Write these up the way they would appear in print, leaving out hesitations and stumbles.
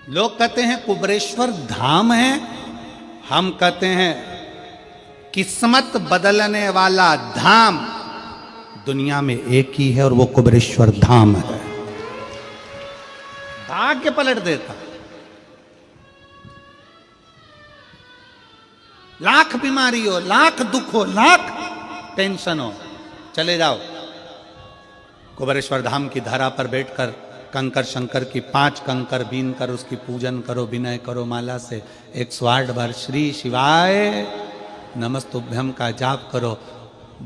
लोग कहते हैं कुबरेश्वर धाम है, हम कहते हैं किस्मत बदलने वाला धाम दुनिया में एक ही है और वो कुबरेश्वर धाम है। भाग्य पलट देता। लाख बीमारी हो, लाख दुख हो, लाख टेंशन हो, चले जाओ कुबरेश्वर धाम की धरा पर बैठकर कंकर शंकर की 5 कंकर बीन कर उसकी पूजन करो, विनय करो, माला से 108 बार श्री शिवाय नमस्तुभ्यम का जाप करो,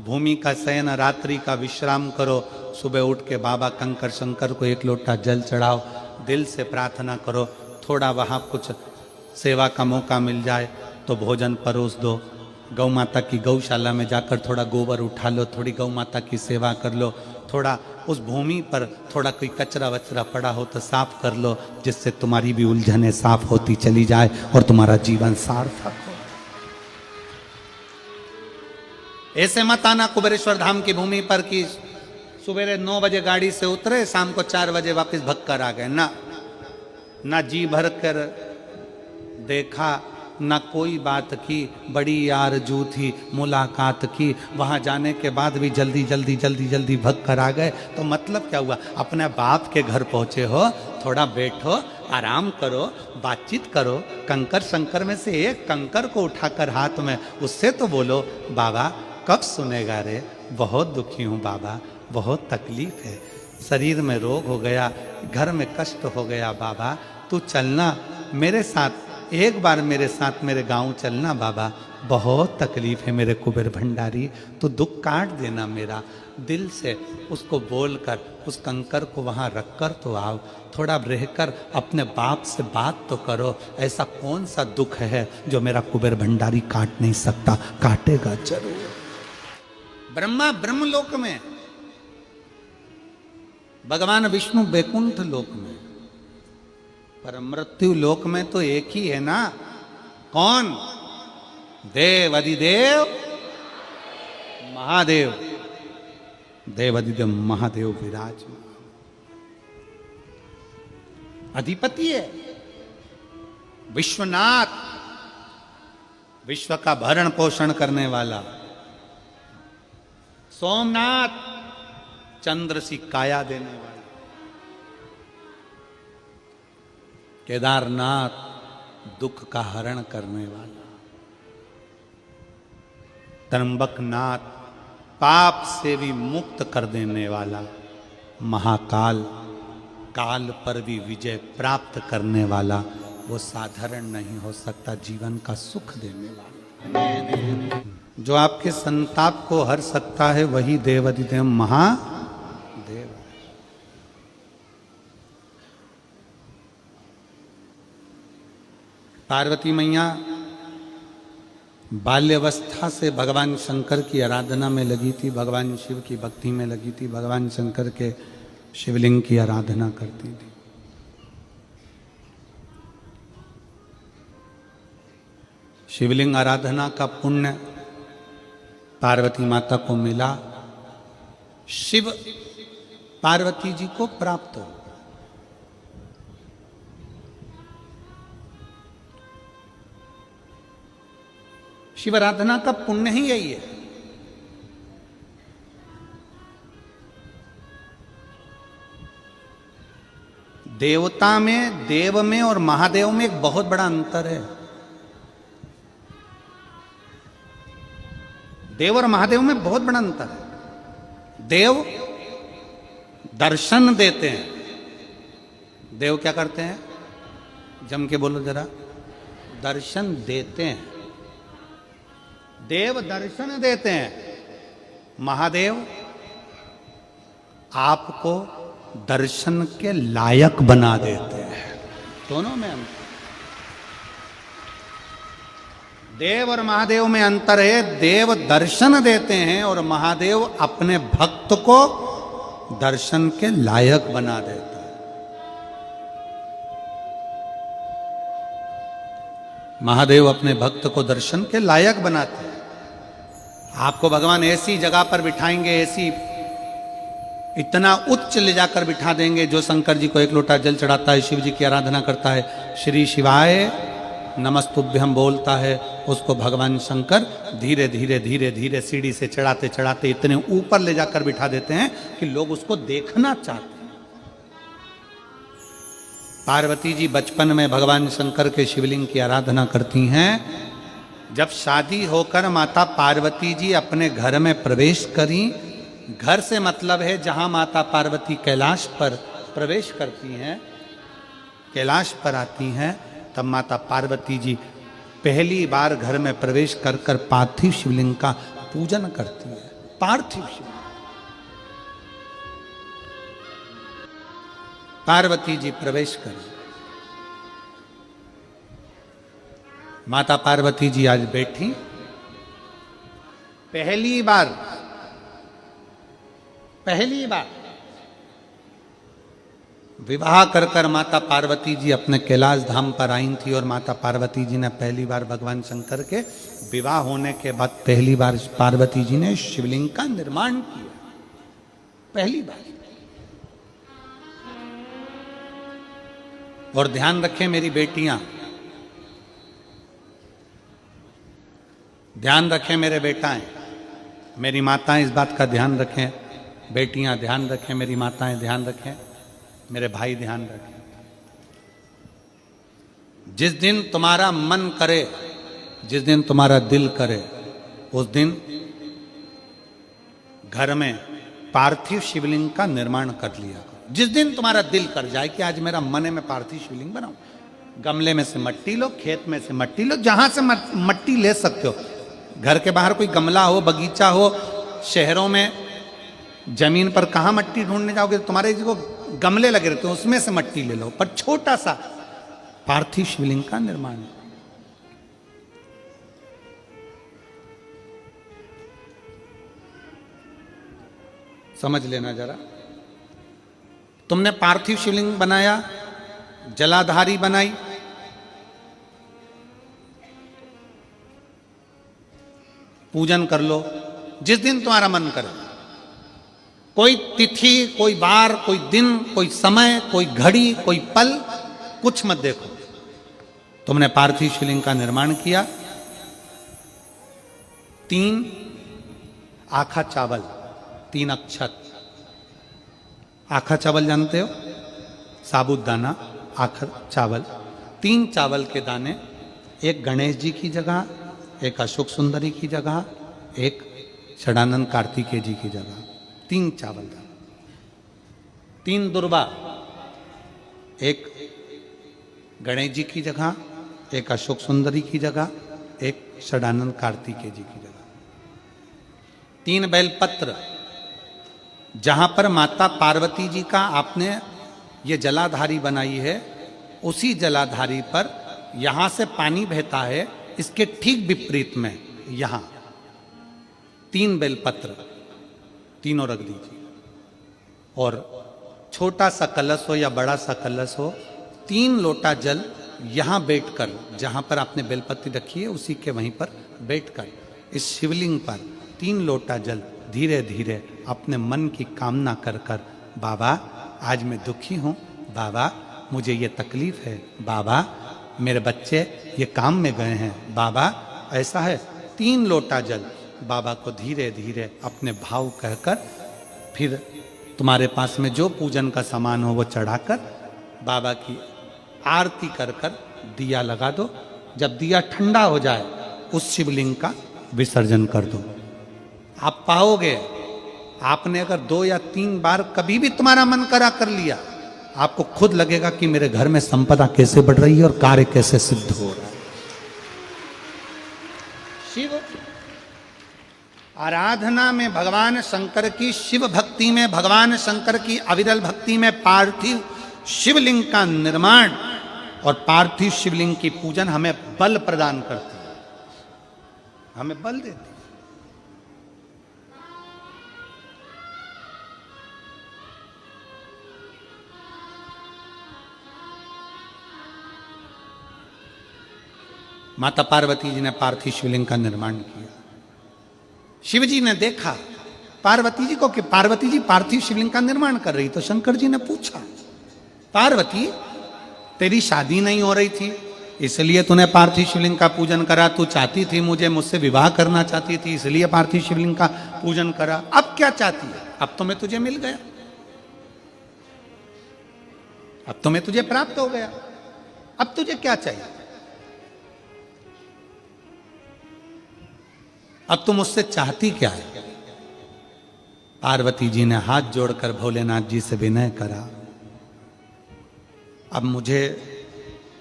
भूमि का शयन रात्रि का विश्राम करो, सुबह उठ के बाबा कंकर शंकर को 1 लोटा जल चढ़ाओ, दिल से प्रार्थना करो, थोड़ा वहाँ कुछ सेवा का मौका मिल जाए तो भोजन परोस दो, गौ माता की गौशाला में जाकर थोड़ा गोबर उठा लो, थोड़ी गौ माता की सेवा कर लो, थोड़ा उस भूमि पर थोड़ा कोई कचरा वचरा पड़ा हो तो साफ कर लो, जिससे तुम्हारी भी उलझनें साफ होती चली जाए और तुम्हारा जीवन सार्थक हो। ऐसे मत आना कुबेरेश्वर धाम की भूमि पर कि सुबह 9 बजे गाड़ी से उतरे, शाम को 4 बजे वापस भग कर आ गए। ना जी भर कर देखा, ना कोई बात की, बड़ी आरज़ू थी मुलाकात की, वहाँ जाने के बाद भी जल्दी जल्दी जल्दी जल्दी भग कर आ गए। तो मतलब क्या हुआ? अपने बाप के घर पहुँचे हो, थोड़ा बैठो, आराम करो, बातचीत करो, कंकर शंकर में से एक कंकर को उठाकर हाथ में उससे तो बोलो, बाबा कब सुनेगा रे, बहुत दुखी हूँ बाबा, बहुत तकलीफ है, शरीर में रोग हो गया, घर में कष्ट हो गया बाबा, तू चलना मेरे साथ, एक बार मेरे साथ मेरे गांव चलना बाबा, बहुत तकलीफ है मेरे कुबेर भंडारी, तो दुख काट देना मेरा। दिल से उसको बोलकर उस कंकर को वहाँ रखकर तो आओ, थोड़ा रहकर अपने बाप से बात तो करो, ऐसा कौन सा दुख है जो मेरा कुबेर भंडारी काट नहीं सकता? काटेगा जरूर। ब्रह्मा ब्रह्मलोक में, भगवान विष्णु बैकुंठ लोक में, पर मृत्यु लोक में तो एक ही है ना। कौन? देव अधिदेव महादेव, देव अधिदेव महादेव विराज अधिपति है, विश्वनाथ, विश्व का भरण पोषण करने वाला, सोमनाथ, चंद्र सी काया देने वाला, केदारनाथ, दुख का हरण करने वाला, त्र्यंबकनाथ, पाप से भी मुक्त कर देने वाला, महाकाल, काल पर भी विजय प्राप्त करने वाला, वो साधारण नहीं हो सकता, जीवन का सुख देने वाला। जो आपके संताप को हर सकता है वही देवाधिदेव महादेव। पार्वती मैया बाल्यावस्था से भगवान शंकर की आराधना में लगी थी, भगवान शिव की भक्ति में लगी थी, भगवान शंकर के शिवलिंग की आराधना करती थी। शिवलिंग आराधना का पुण्य पार्वती माता को मिला, शिव पार्वती जी को प्राप्त हो। शिव आराधना का पुण्य ही यही है। देवता में, देव में और महादेव में एक बहुत बड़ा अंतर है। देव और महादेव में बहुत बड़ा अंतर है। देव दर्शन देते हैं। देव क्या करते हैं? जम के बोलो जरा। दर्शन देते हैं। देव दर्शन देते हैं। महादेव आपको दर्शन के लायक बना देते हैं। दोनों में अंतर। देव और महादेव में अंतर है। देव दर्शन देते हैं और महादेव अपने भक्त को दर्शन के लायक बना देता है। महादेव अपने भक्त को दर्शन के लायक बनाते हैं। आपको भगवान ऐसी जगह पर बिठाएंगे, ऐसी इतना उच्च ले जाकर बिठा देंगे। जो शंकर जी को एक लोटा जल चढ़ाता है, शिव जी की आराधना करता है, श्री शिवाय नमस्तुभ्यम बोलता है, उसको भगवान शंकर धीरे धीरे धीरे धीरे सीढ़ी से चढ़ाते चढ़ाते इतने ऊपर ले जाकर बिठा देते हैं कि लोग उसको देखना चाहते हैं। पार्वती जी बचपन में भगवान शंकर के शिवलिंग की आराधना करती हैं। जब शादी होकर माता पार्वती जी अपने घर में प्रवेश करी, घर से मतलब है जहां माता पार्वती कैलाश पर प्रवेश करती हैं, कैलाश पर आती हैं, तब माता पार्वती जी पहली बार घर में प्रवेश कर कर पार्थिव शिवलिंग का पूजन करती है। पार्थिव शिवलिंग पार्वती जी प्रवेश कर, माता पार्वती जी आज बैठी, पहली बार विवाह कर कर माता पार्वती जी अपने कैलाश धाम पर आई थी। और माता पार्वती जी ने पहली बार भगवान शंकर के विवाह होने के बाद पहली बार पार्वती जी ने शिवलिंग का निर्माण किया, पहली बार। और ध्यान रखें मेरी बेटियां, ध्यान रखें मेरे बेटाएं, मेरी माताएं इस बात का ध्यान रखें, बेटियां ध्यान रखें, मेरी माताएं ध्यान रखें, मेरे भाई ध्यान रखें। जिस दिन तुम्हारा मन करे, जिस दिन तुम्हारा दिल करे, उस दिन घर में पार्थिव शिवलिंग का निर्माण कर लिया करो। जिस दिन तुम्हारा दिल कर जाए कि आज मेरा मन है मैं पार्थिव शिवलिंग बनाऊं, गमले में से मट्टी लो, खेत में से मट्टी लो, जहां से मट्टी ले सकते हो। घर के बाहर कोई गमला हो, बगीचा हो, शहरों में जमीन पर कहां मट्टी ढूंढने जाओगे, तुम्हारे जो गमले लगे रहते हैं उसमें से मट्टी ले लो, पर छोटा सा पार्थिव शिवलिंग का निर्माण। समझ लेना जरा, तुमने पार्थिव शिवलिंग बनाया, जलाधारी बनाई, पूजन कर लो जिस दिन तुम्हारा मन करे। कोई तिथि, कोई बार, कोई दिन, कोई समय, कोई घड़ी, कोई पल, कुछ मत देखो। तुमने पार्थिव शिवलिंग का निर्माण किया। 3 आखा चावल, 3 अक्षत। आखा चावल जानते हो, साबुदाना, आखा चावल, 3 चावल के दाने, एक गणेश जी की जगह, एक अशोक सुंदरी की जगह, एक षडानंद कार्तिकेय जी की जगह, 3 चावल दाना। 3 दुर्वा, एक गणेश जी की जगह, एक अशोक सुंदरी की जगह, एक षडानंद कार्तिकेय जी की जगह। 3 बेलपत्र, जहां पर माता पार्वती जी का आपने ये जलाधारी बनाई है, उसी जलाधारी पर यहां से पानी बहता है, इसके ठीक विपरीत में यहां 3 बेलपत्र, तीनों रख दीजिए। और छोटा सा कलश हो या बड़ा सा कलश हो, 3 लोटा जल यहां बैठकर, जहां पर आपने बेलपत्ती रखी है उसी के वहीं पर बैठकर इस शिवलिंग पर 3 लोटा जल धीरे धीरे अपने मन की कामना कर कर, बाबा आज मैं दुखी हूं, बाबा मुझे ये तकलीफ है, बाबा मेरे बच्चे ये काम में गए हैं, बाबा ऐसा है, 3 लोटा जल बाबा को धीरे धीरे अपने भाव कहकर, फिर तुम्हारे पास में जो पूजन का सामान हो वो चढ़ाकर बाबा की आरती कर कर दिया लगा दो। जब दिया ठंडा हो जाए उस शिवलिंग का विसर्जन कर दो। आप पाओगे, आपने अगर 2 या 3 बार कभी भी तुम्हारा मन करा कर लिया, आपको खुद लगेगा कि मेरे घर में संपदा कैसे बढ़ रही है और कार्य कैसे सिद्ध हो रहा है। शिव आराधना में भगवान शंकर की, शिव भक्ति में भगवान शंकर की अविरल भक्ति में पार्थिव शिवलिंग का निर्माण और पार्थिव शिवलिंग की पूजन हमें बल प्रदान करती है, हमें बल देती है। माता पार्वती जी ने पार्थिव शिवलिंग का निर्माण किया। शिव जी ने देखा पार्वती जी को कि पार्वती जी पार्थिव शिवलिंग का निर्माण कर रही। तो शंकर जी ने पूछा, पार्वती तेरी शादी नहीं हो रही थी इसलिए तूने पार्थिव शिवलिंग का पूजन करा, तू चाहती थी मुझसे विवाह करना चाहती थी इसलिए पार्थिव शिवलिंग का पूजन करा, अब क्या चाहती है? अब तो मैं तुझे मिल गया, अब तो मैं तुझे प्राप्त हो गया, अब तुझे क्या चाहिए? अब तुम मुझसे चाहती क्या है? पार्वती जी ने हाथ जोड़कर भोलेनाथ जी से विनय करा, अब मुझे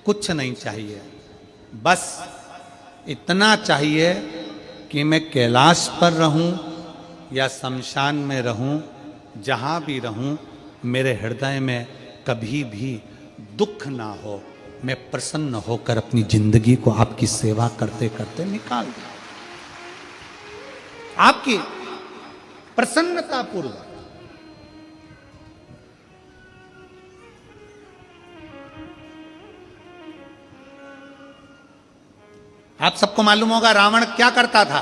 कुछ नहीं चाहिए, बस इतना चाहिए कि मैं कैलाश पर रहूं या शमशान में रहूं, जहां भी रहूं मेरे हृदय में कभी भी दुख ना हो, मैं प्रसन्न होकर अपनी जिंदगी को आपकी सेवा करते करते निकाल दूं, आपकी प्रसन्नता पूर्वक। आप सबको मालूम होगा रावण क्या करता था।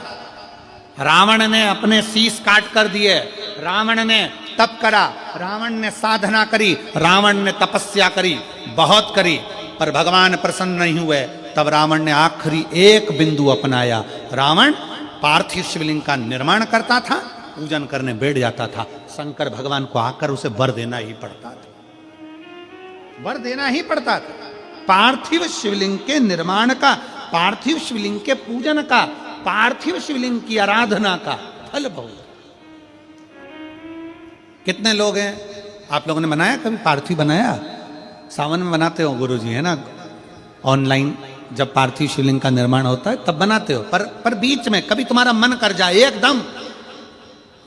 रावण ने अपने शीश काट कर दिए, रावण ने तप करा, रावण ने साधना करी, रावण ने तपस्या करी, बहुत करी, पर भगवान प्रसन्न नहीं हुए। तब रावण ने आखिरी एक बिंदु अपनाया। रावण पार्थिव शिवलिंग का निर्माण करता था, पूजन करने बैठ जाता था, शंकर भगवान को आकर उसे वर देना ही पड़ता था, वर देना ही पड़ता था। पार्थिव शिवलिंग के निर्माण का, पार्थिव शिवलिंग के पूजन का, पार्थिव शिवलिंग की आराधना का फल बहुत। कितने लोग हैं आप लोगों ने बनाया, कभी पार्थिव बनाया? सावन में बनाते हो गुरुजी, है ना, ऑनलाइन जब पार्थिव शिवलिंग का निर्माण होता है तब बनाते हो, पर बीच में कभी तुम्हारा मन कर जाए एकदम,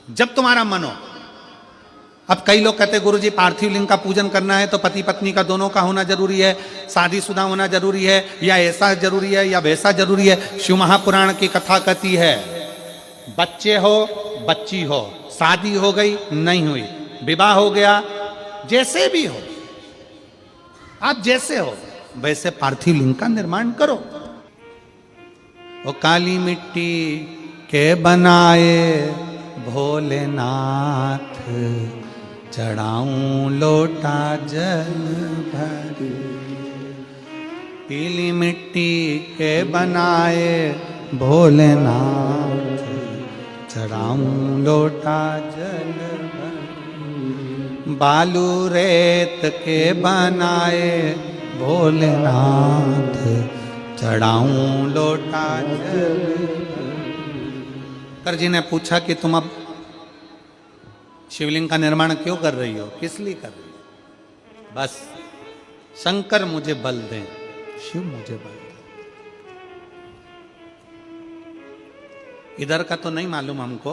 जब तुम्हारा मन हो। अब कई लोग कहते हैं गुरुजी पार्थिव लिंग का पूजन करना है तो पति पत्नी का दोनों का होना जरूरी है, शादीशुदा होना जरूरी है, या ऐसा जरूरी है या वैसा जरूरी है। शिव महापुराण की कथा कहती है बच्चे हो बच्ची हो, शादी हो गई नहीं हुई, विवाह हो गया, जैसे भी हो, आप जैसे हो वैसे पार्थिव लिंग का निर्माण करो। वो काली मिट्टी के बनाए भोलेनाथ, चढ़ाऊं लोटा जल भर। पीली मिट्टी के बनाए भोलेनाथ, चढ़ाऊं लोटा जल भर। बालू रेत के बनाए भोलेनाथ, चढ़ाऊं लोटा जल भर। शंकर जी ने पूछा कि तुम अब शिवलिंग का निर्माण क्यों कर रही हो, किस लिए कर रही हो? बस शंकर मुझे बल दें, शिव मुझे बल दें। इधर का तो नहीं मालूम हमको,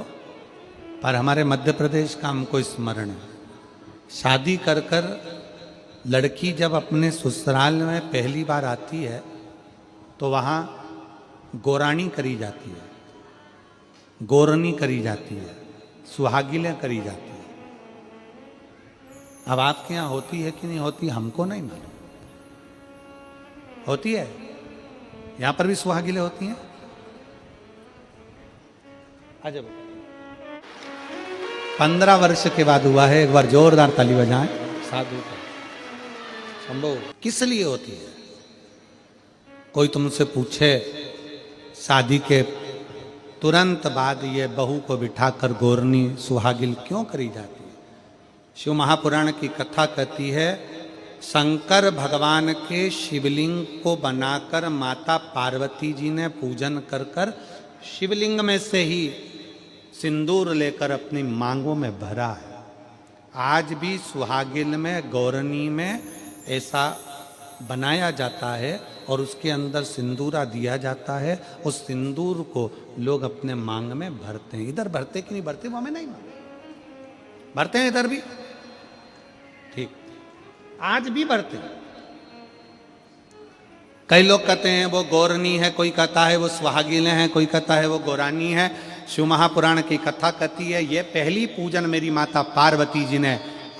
पर हमारे मध्य प्रदेश का हमको स्मरण है। शादी कर कर लड़की जब अपने ससुराल में पहली बार आती है तो वहाँ गोरानी करी जाती है, गोरनी करी जाती है, सुहागिलें करी जाती है। अब आपके यहाँ होती है कि नहीं होती हमको नहीं मालूम, होती है? यहाँ पर भी सुहागिलें होती हैं? अजब। 15 वर्ष के बाद हुआ है, एक बार जोरदार ताली बजाएं साधु का। संभव किस लिए होती है? कोई तुमसे पूछे शादी के तुरंत बाद ये बहू को बिठाकर गोरनी सुहागिल क्यों करी जाती है? शिव महापुराण की कथा कहती है शंकर भगवान के शिवलिंग को बनाकर माता पार्वती जी ने पूजन कर कर शिवलिंग में से ही सिंदूर लेकर अपनी मांगों में भरा है। आज भी सुहागिल में, गौरनी में ऐसा बनाया जाता है और उसके अंदर सिंदूरा दिया जाता है। उस सिंदूर को लोग अपने मांग में भरते हैं। इधर भरते कि नहीं भरते वो हमें नहीं मालूम, भरते हैं इधर भी, ठीक, आज भी भरते हैं। कई लोग कहते हैं वो गौरनी है, कोई कहता है वो सुहागिलें हैं, कोई कहता है वो गौरानी है। शिव महापुराण की कथा कहती है ये पहली पूजन मेरी माता पार्वती जी ने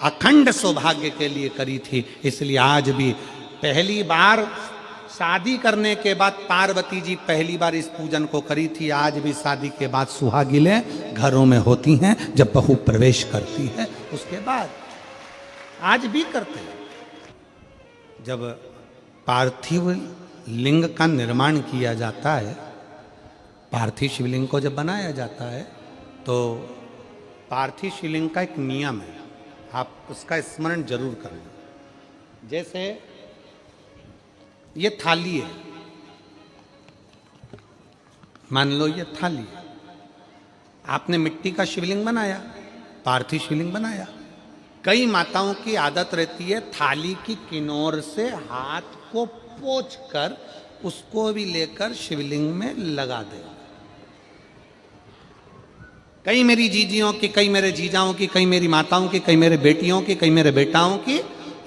अखंड सौभाग्य के लिए करी थी, इसलिए आज भी पहली बार शादी करने के बाद पार्वती जी पहली बार इस पूजन को करी थी। आज भी शादी के बाद सुहागिनें घरों में होती हैं, जब बहू प्रवेश करती है उसके बाद आज भी करते हैं। जब पार्थिव लिंग का निर्माण किया जाता है, पार्थिव शिवलिंग को जब बनाया जाता है, तो पार्थिव शिवलिंग का एक नियम है, आप उसका स्मरण जरूर करना। जैसे ये थाली है, मान लो ये थाली है, आपने मिट्टी का शिवलिंग बनाया, पार्थिव शिवलिंग बनाया। कई माताओं की आदत रहती है थाली की किनार से हाथ को पोंछ कर उसको भी लेकर शिवलिंग में लगा दे। कई मेरी जीजियों की, कई मेरे जीजाओं की, कई मेरी माताओं की, कई मेरे बेटियों की, कई मेरे बेटाओं की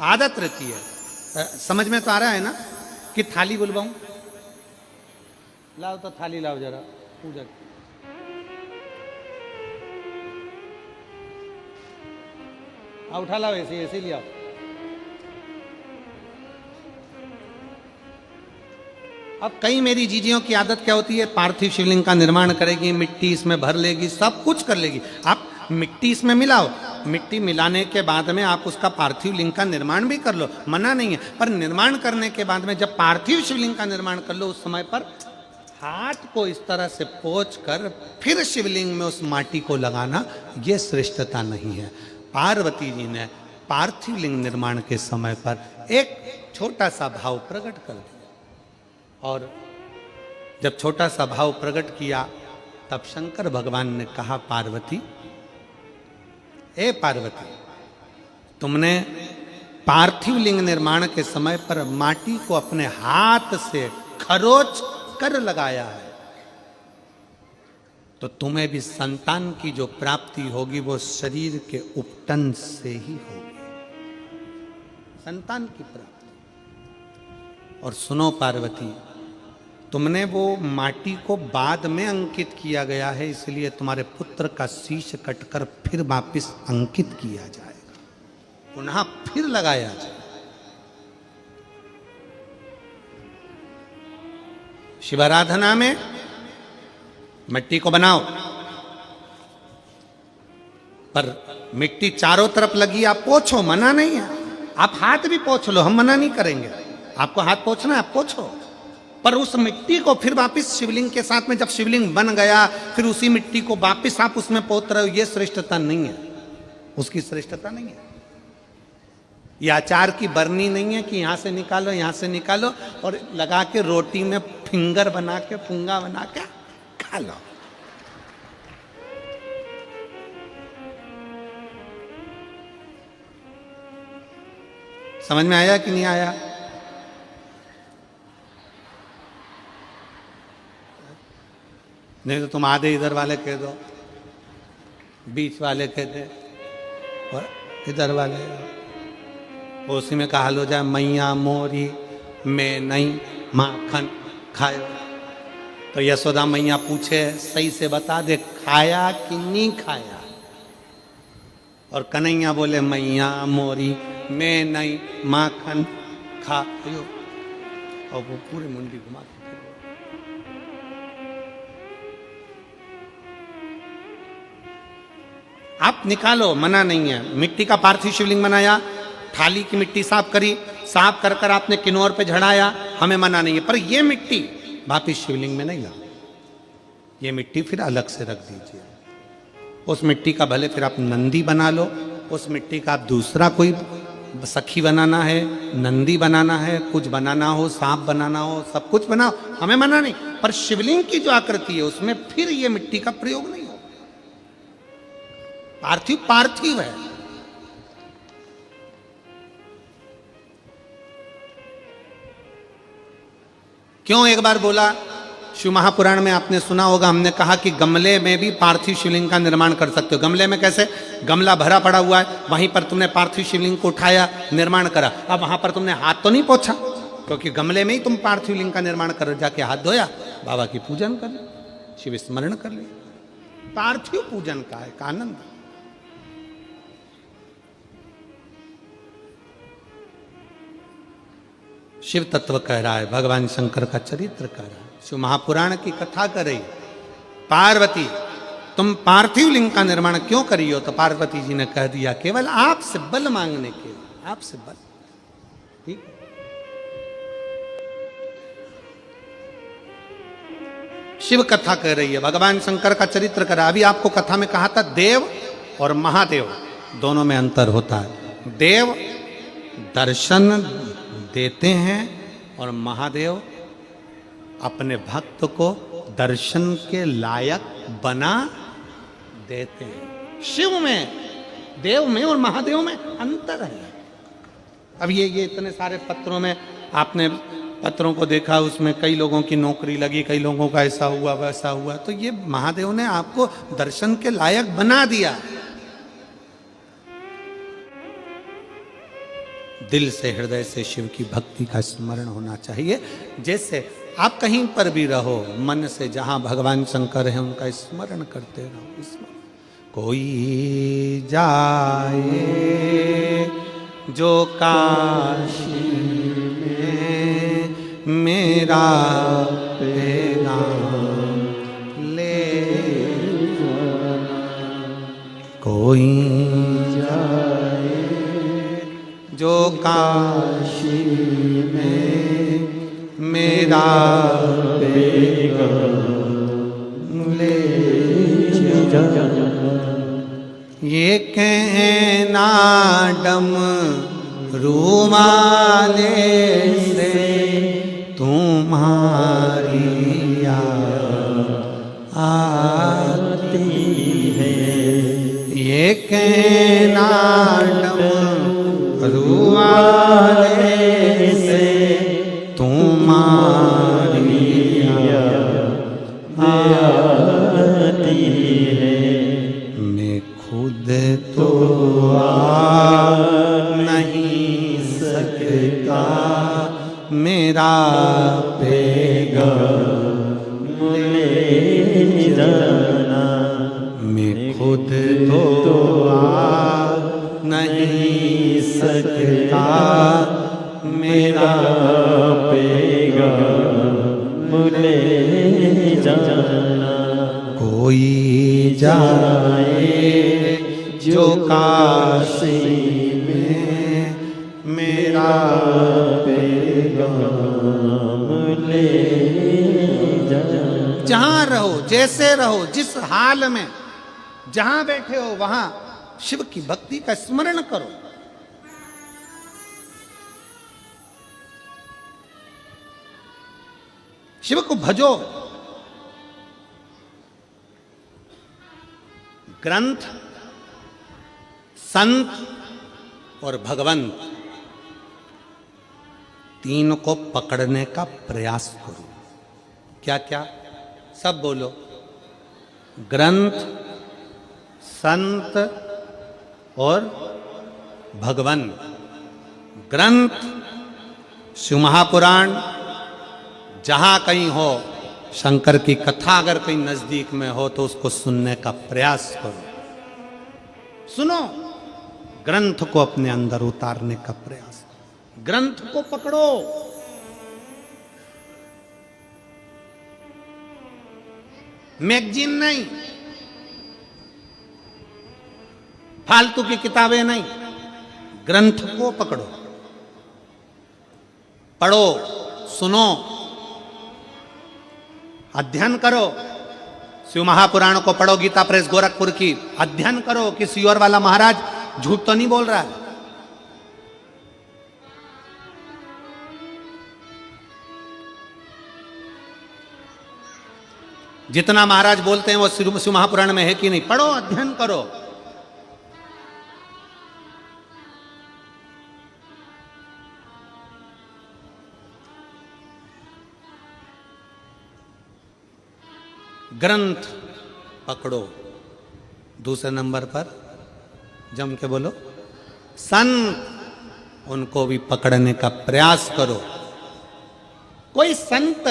आदत रहती है। समझ में तो आ रहा है ना कि थाली बुलवाऊं? लाओ तो थाली लाओ जरा, पूजा उठा लाओ, ऐसे ऐसे लिया। अब कई मेरी जीजियों की आदत क्या होती है, पार्थिव शिवलिंग का निर्माण करेगी, मिट्टी इसमें भर लेगी, सब कुछ कर लेगी। आप मिट्टी इसमें मिलाओ, मिट्टी मिलाने के बाद में आप उसका पार्थिव लिंग का निर्माण भी कर लो, मना नहीं है। पर निर्माण करने के बाद में जब पार्थिव शिवलिंग का निर्माण कर लो, उस समय पर हाथ को इस तरह से पोंछ कर फिर शिवलिंग में उस माटी को लगाना, ये श्रेष्ठता नहीं है। पार्वती जी ने पार्थिव लिंग निर्माण के समय पर एक छोटा सा भाव प्रकट कर दिया, और जब छोटा सा भाव प्रकट किया तब शंकर भगवान ने कहा, पार्वती, ए पार्वती, तुमने पार्थिव लिंग निर्माण के समय पर माटी को अपने हाथ से खरोच कर लगाया है, तो तुम्हें भी संतान की जो प्राप्ति होगी वो शरीर के उपटन से ही होगी, संतान की प्राप्ति। और सुनो पार्वती, तुमने वो माटी को बाद में अंकित किया गया है, इसलिए तुम्हारे पुत्र का शीश कटकर फिर वापिस अंकित किया जाएगा, पुनः फिर लगाया जाएगा। शिवाराधना में मिट्टी को बनाओ, पर मिट्टी चारों तरफ लगी, आप पोंछो, मना नहीं है। आप हाथ भी पोंछ लो, हम मना नहीं करेंगे। आपको हाथ पोंछना है, आप पोंछो, पर उस मिट्टी को फिर वापस शिवलिंग के साथ में, जब शिवलिंग बन गया फिर उसी मिट्टी को वापस आप उसमें पोत रहे हो, ये श्रेष्ठता नहीं है, उसकी श्रेष्ठता नहीं है। ये अचार की बरनी नहीं है कि यहां से निकालो, यहां से निकालो और लगा के रोटी में फिंगर बना के, फुंगा बना के खा लो। समझ में आया कि नहीं आया? नहीं तो तुम आधे इधर वाले कह दो, बीच वाले कह दे और इधर वाले, उसी में कहा लो जाए, मैया मोरी में नहीं माखन खायो। तो यशोदा मैया पूछे, सही से बता दे, खाया कि नहीं खाया? और कन्हैया बोले, मैया मोरी में नहीं माखन खायो, और वो पूरी मुंडी घुमा के आप निकालो, मना नहीं है। मिट्टी का पार्थिव शिवलिंग बनाया, थाली की मिट्टी साफ करी, साफ कर कर आपने किन्नौर पे झड़ाया, हमें मना नहीं है। पर ये मिट्टी वापिस शिवलिंग में नहीं ला, ये मिट्टी फिर अलग से रख दीजिए। उस मिट्टी का भले फिर आप नंदी बना लो, उस मिट्टी का आप दूसरा कोई सखी बनाना है, नंदी बनाना है, कुछ बनाना हो, सांप बनाना हो, सब कुछ बनाओ, हमें मना नहीं। पर शिवलिंग की जो आकृति है उसमें फिर ये मिट्टी का प्रयोग नहीं हो। पार्थिव पार्थिव है। क्यों एक बार बोला, शिव महापुराण में आपने सुना होगा, हमने कहा कि गमले में भी पार्थिव शिवलिंग का निर्माण कर सकते हो। गमले में कैसे? गमला भरा पड़ा हुआ है, वहीं पर तुमने पार्थिव शिवलिंग को उठाया, निर्माण करा। अब वहां पर तुमने हाथ तो नहीं पोंछा, क्योंकि गमले में ही तुम पार्थिव लिंग का निर्माण कर, जाके हाथ धोया, बाबा की पूजन कर ली, शिव स्मरण कर ली। पार्थिव पूजन का एक आनंद। शिव तत्व कह रहा है, भगवान शंकर का चरित्र कह रहा है, शिव महापुराण की कथा कर रही। पार्वती तुम पार्थिव लिंग का निर्माण क्यों करी हो? तो पार्वती जी ने कह दिया केवल आपसे बल मांगने के लिए, आपसे बल। ठीक, शिव कथा कह रही है, भगवान शंकर का चरित्र कर रहा है। अभी आपको कथा में कहा था देव और महादेव दोनों में अंतर होता है। देव दर्शन देते हैं और महादेव अपने भक्त को दर्शन के लायक बना देते हैं। शिव में, देव में और महादेव में अंतर है। अब ये इतने सारे पत्रों में आपने पत्रों को देखा, उसमें कई लोगों की नौकरी लगी, कई लोगों का ऐसा हुआ वैसा हुआ, तो ये महादेव ने आपको दर्शन के लायक बना दिया। दिल से हृदय से शिव की भक्ति का स्मरण होना चाहिए। जैसे आप कहीं पर भी रहो, मन से जहां भगवान शंकर हैं उनका स्मरण करते रहो। कोई जाए जो काशी में मेरा पैगाम ले, कोई जाए जो काशी में मेरा पैगाम ले जा। ये कहना डम रूमाले से तुम्हारी याद आती है, ये कहना डम रूमाले से तुम्हारी याद आती है। मैं खुद तो आ नहीं सकता, मेरा पैगाम ले जाना। मैं खुद तो आ नहीं सकता, मेरा पैगाम ले जाना। कोई जाए जो काशी में मेरा पैगाम ले जाना। जहां रहो, जैसे रहो, जिस हाल में जहां बैठे हो वहां शिव की भक्ति का स्मरण करो। शिव को भजो। ग्रंथ, संत और भगवंत तीन को पकड़ने का प्रयास करो। क्या क्या? सब बोलो। ग्रंथ, संत और भगवंत। ग्रंथ शिव महापुराण, जहां कहीं हो शंकर की कथा अगर कहीं नजदीक में हो तो उसको सुनने का प्रयास करो। सुनो, ग्रंथ को अपने अंदर उतारने का प्रयास करो। ग्रंथ को पकड़ो। मैगजीन नहीं, फालतू की किताबें नहीं, ग्रंथ को पकड़ो, पढ़ो, सुनो, अध्ययन करो। शिव महापुराण को पढ़ो, गीता प्रेस गोरखपुर की, अध्ययन करो कि सियोर वाला महाराज झूठ तो नहीं बोल रहा है। जितना महाराज बोलते हैं वो शिव महापुराण में है कि नहीं, पढ़ो, अध्ययन करो। ग्रंथ पकड़ो। दूसरे नंबर पर जम के बोलो संत, उनको भी पकड़ने का प्रयास करो। कोई संत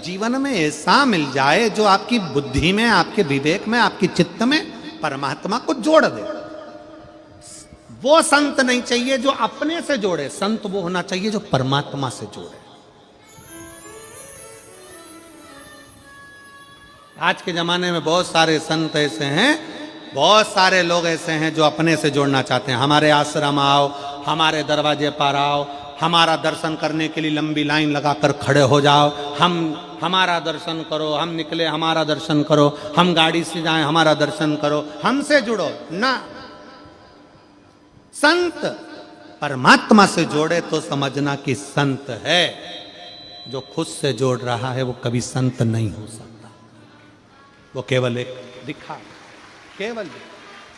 जीवन में ऐसा मिल जाए जो आपकी बुद्धि में, आपके विवेक में, आपकी चित्त में परमात्मा को जोड़ दे। वो संत नहीं चाहिए जो अपने से जोड़े, संत वो होना चाहिए जो परमात्मा से जोड़े। आज के जमाने में बहुत सारे संत ऐसे हैं, बहुत सारे लोग ऐसे हैं जो अपने से जोड़ना चाहते हैं। हमारे आश्रम आओ, हमारे दरवाजे पर आओ, हमारा दर्शन करने के लिए लंबी लाइन लगाकर खड़े हो जाओ, हमारा दर्शन करो, हम निकले हमारा दर्शन करो, हम गाड़ी से जाएं हमारा दर्शन करो, हमसे जुड़ो ना। संत परमात्मा से जोड़े तो समझना कि संत है। जो खुद से जोड़ रहा है वो कभी संत नहीं हो सकता, वो केवल एक दिखा, केवल